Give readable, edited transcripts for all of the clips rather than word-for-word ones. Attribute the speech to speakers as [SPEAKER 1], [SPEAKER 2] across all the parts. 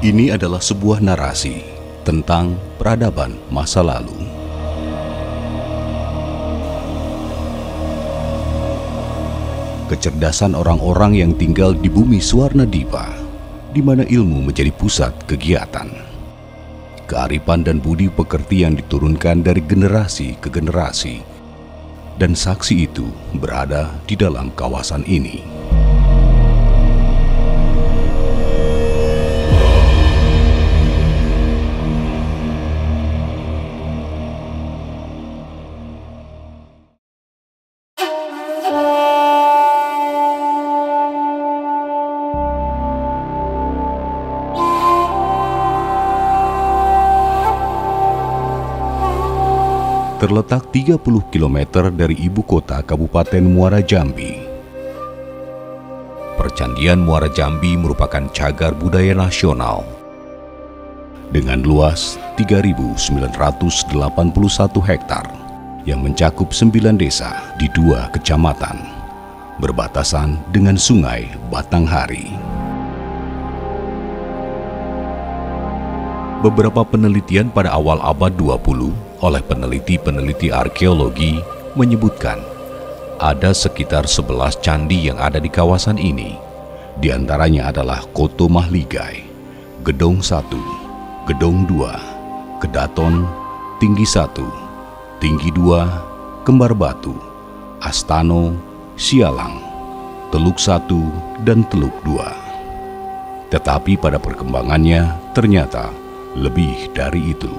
[SPEAKER 1] Ini adalah sebuah narasi tentang peradaban masa lalu. Kecerdasan orang-orang yang tinggal di bumi Swarnadipa, di mana ilmu menjadi pusat kegiatan. Kearifan dan budi pekerti yang diturunkan dari generasi ke generasi, dan saksi itu berada di dalam kawasan ini. Terletak 30 km dari ibu kota Kabupaten Muara Jambi. Percandian Muara Jambi merupakan cagar budaya nasional dengan luas 3.981 hektar yang mencakup 9 desa di 2 kecamatan, berbatasan dengan Sungai Batanghari. Beberapa penelitian pada awal abad 20 oleh peneliti-peneliti arkeologi menyebutkan ada sekitar 11 candi yang ada di kawasan ini. Di antaranya adalah Koto Mahligai, Gedong 1, Gedong 2, Kedaton, Tinggi 1, Tinggi 2, Kembar Batu, Astano, Sialang, Teluk 1, dan Teluk 2. Tetapi pada perkembangannya ternyata lebih dari itu.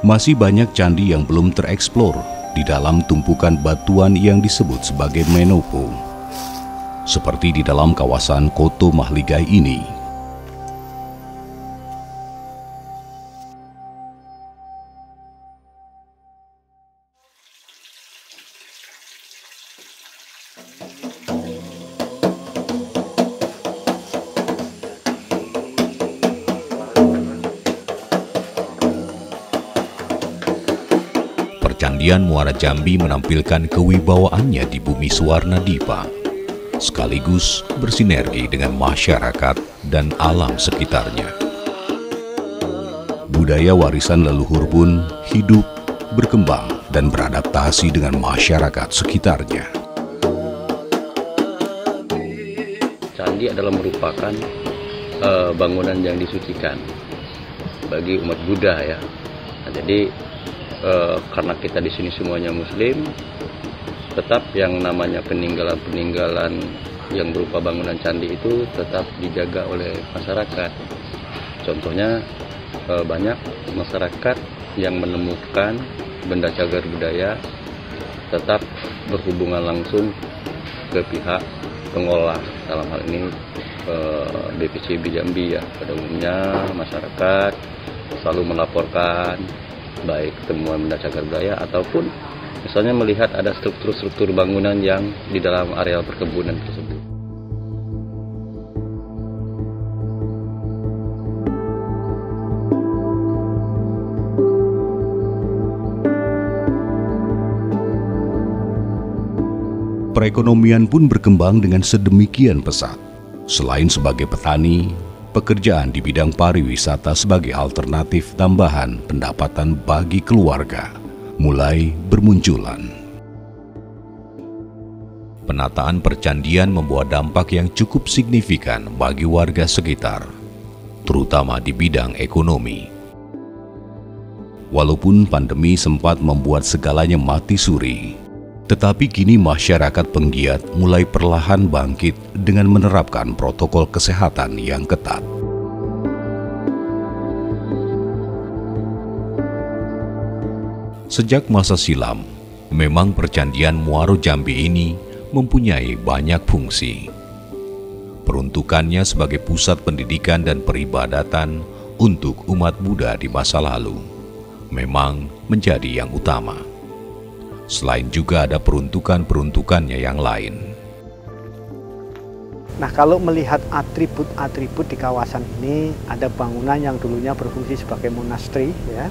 [SPEAKER 1] Masih banyak candi yang belum tereksplor di dalam tumpukan batuan yang disebut sebagai Menopo, seperti di dalam kawasan Koto Mahligai ini. Percandian Muara Jambi menampilkan kewibawaannya di bumi Swarnadipa, sekaligus bersinergi dengan masyarakat dan alam sekitarnya. Budaya warisan leluhur pun hidup, berkembang, dan beradaptasi dengan masyarakat sekitarnya.
[SPEAKER 2] Candi adalah merupakan bangunan yang disucikan bagi umat Buddha ya. Nah, jadi karena kita di sini semuanya Muslim, tetap yang namanya peninggalan-peninggalan yang berupa bangunan candi itu tetap dijaga oleh masyarakat. Contohnya banyak masyarakat yang menemukan benda cagar budaya tetap berhubungan langsung ke pihak pengolah, dalam hal ini BPCB Jambi ya. Pada umumnya masyarakat selalu melaporkan baik temuan benda cagar budaya ataupun misalnya melihat ada struktur-struktur bangunan yang di dalam areal perkebunan tersebut.
[SPEAKER 1] Perekonomian pun berkembang dengan sedemikian pesat. Selain sebagai petani, pekerjaan di bidang pariwisata sebagai alternatif tambahan pendapatan bagi keluarga mulai bermunculan. Penataan percandian membawa dampak yang cukup signifikan bagi warga sekitar, terutama di bidang ekonomi. Walaupun pandemi sempat membuat segalanya mati suri, tetapi kini masyarakat penggiat mulai perlahan bangkit dengan menerapkan protokol kesehatan yang ketat. Sejak masa silam, memang percandian Muaro Jambi ini mempunyai banyak fungsi. Peruntukannya sebagai pusat pendidikan dan peribadatan untuk umat Buddha di masa lalu memang menjadi yang utama. Selain juga ada peruntukannya yang lain.
[SPEAKER 3] Nah, kalau melihat atribut-atribut di kawasan ini, ada bangunan yang dulunya berfungsi sebagai monastri, ya.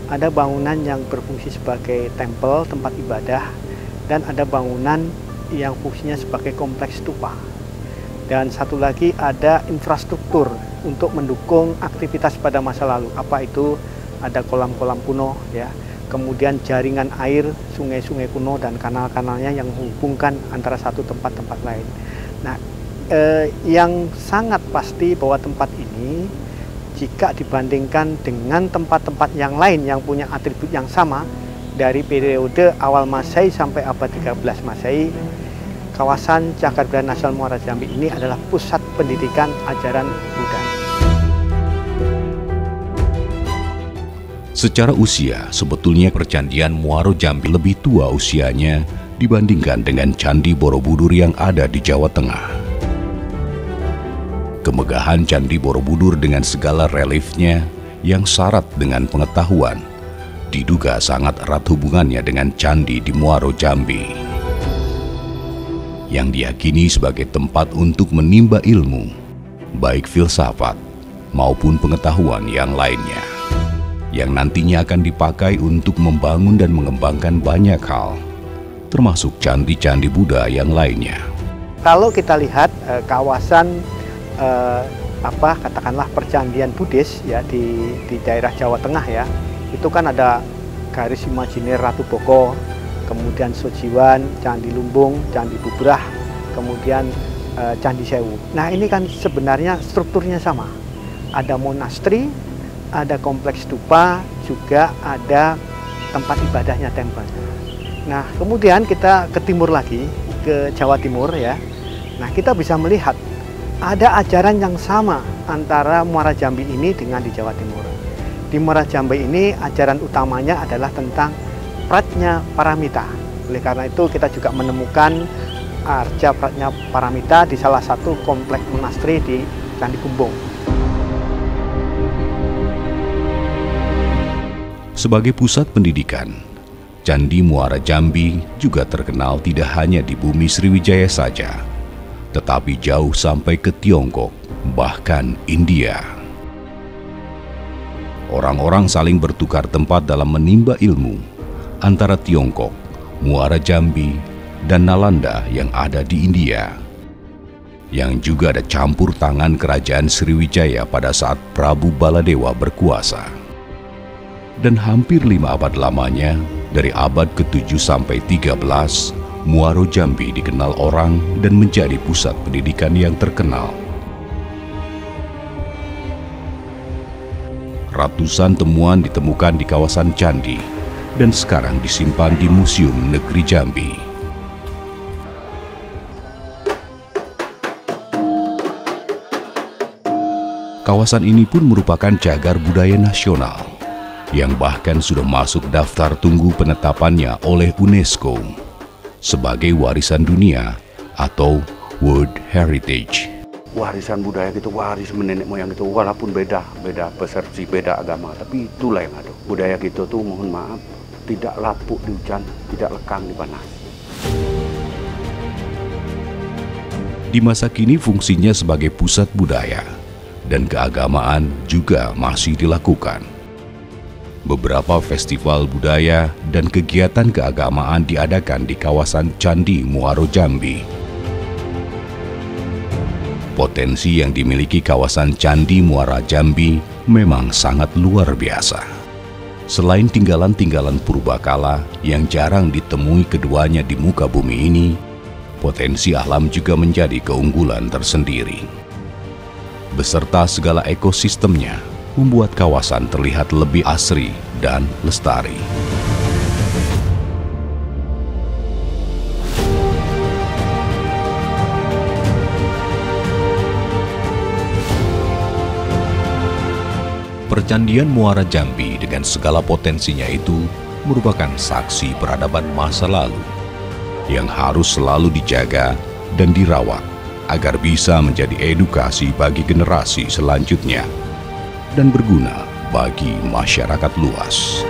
[SPEAKER 3] Ada bangunan yang berfungsi sebagai tempel, tempat ibadah, dan ada bangunan yang fungsinya sebagai kompleks stupa. Dan satu lagi ada infrastruktur untuk mendukung aktivitas pada masa lalu. Apa itu? Ada kolam-kolam kuno ya. Kemudian jaringan air, sungai-sungai kuno dan kanal-kanalnya yang menghubungkan antara satu tempat-tempat lain. Nah, yang sangat pasti bahwa tempat ini jika dibandingkan dengan tempat-tempat yang lain yang punya atribut yang sama dari periode awal Masehi sampai abad 13 Masehi, kawasan Cagar Budaya Nasional Muara Jambi ini adalah pusat pendidikan ajaran Buddha.
[SPEAKER 1] Secara usia, sebetulnya percandian Muaro Jambi lebih tua usianya dibandingkan dengan Candi Borobudur yang ada di Jawa Tengah. Kemegahan Candi Borobudur dengan segala reliefnya yang syarat dengan pengetahuan diduga sangat erat hubungannya dengan candi di Muaro Jambi, yang diyakini sebagai tempat untuk menimba ilmu, baik filsafat maupun pengetahuan yang lainnya, yang nantinya akan dipakai untuk membangun dan mengembangkan banyak hal, termasuk candi-candi Buddha yang lainnya.
[SPEAKER 3] Kalau kita lihat kawasan katakanlah percandian Buddhis ya di daerah Jawa Tengah ya, itu kan ada garis imajiner Ratu Boko, kemudian Sojiwan, Candi Lumbung, Candi Bubrah, kemudian Candi Sewu. Nah ini kan sebenarnya strukturnya sama. Ada monastri, ada kompleks stupa, juga ada tempat ibadahnya tempel. Nah kemudian kita ke timur lagi, ke Jawa Timur ya. Nah kita bisa melihat ada ajaran yang sama antara Muara Jambi ini dengan di Jawa Timur. Di Muara Jambi ini ajaran utamanya adalah tentang Pratnya Paramita. Oleh karena itu kita juga menemukan arca Pratnya Paramita di salah satu kompleks monastri di Candi Kumbung.
[SPEAKER 1] Sebagai pusat pendidikan, Candi Muara Jambi juga terkenal tidak hanya di bumi Sriwijaya saja, tetapi jauh sampai ke Tiongkok, bahkan India. Orang-orang saling bertukar tempat dalam menimba ilmu antara Tiongkok, Muara Jambi, dan Nalanda yang ada di India, yang juga ada campur tangan kerajaan Sriwijaya pada saat Prabu Baladewa berkuasa. Dan hampir 5 abad lamanya, dari abad ke-7 sampai 13, Muaro Jambi dikenal orang dan menjadi pusat pendidikan yang terkenal. Ratusan temuan ditemukan di kawasan candi dan sekarang disimpan di Museum Negeri Jambi. Kawasan ini pun merupakan cagar budaya nasional yang bahkan sudah masuk daftar tunggu penetapannya oleh UNESCO sebagai warisan dunia atau World Heritage.
[SPEAKER 4] Warisan budaya gitu, waris nenek moyang itu, walaupun beda persepsi, beda agama, tapi itulah yang ada. Budaya gitu tuh mohon maaf, tidak lapuk di hujan, tidak lekang di panas.
[SPEAKER 1] Di masa kini fungsinya sebagai pusat budaya dan keagamaan juga masih dilakukan. Beberapa festival budaya dan kegiatan keagamaan diadakan di kawasan Candi Muaro Jambi. Potensi yang dimiliki kawasan Candi Muara Jambi memang sangat luar biasa. Selain tinggalan-tinggalan purbakala yang jarang ditemui keduanya di muka bumi ini, potensi alam juga menjadi keunggulan tersendiri. Beserta segala ekosistemnya, membuat kawasan terlihat lebih asri dan lestari. Percandian Muara Jambi dengan segala potensinya itu merupakan saksi peradaban masa lalu yang harus selalu dijaga dan dirawat agar bisa menjadi edukasi bagi generasi selanjutnya dan berguna bagi masyarakat luas.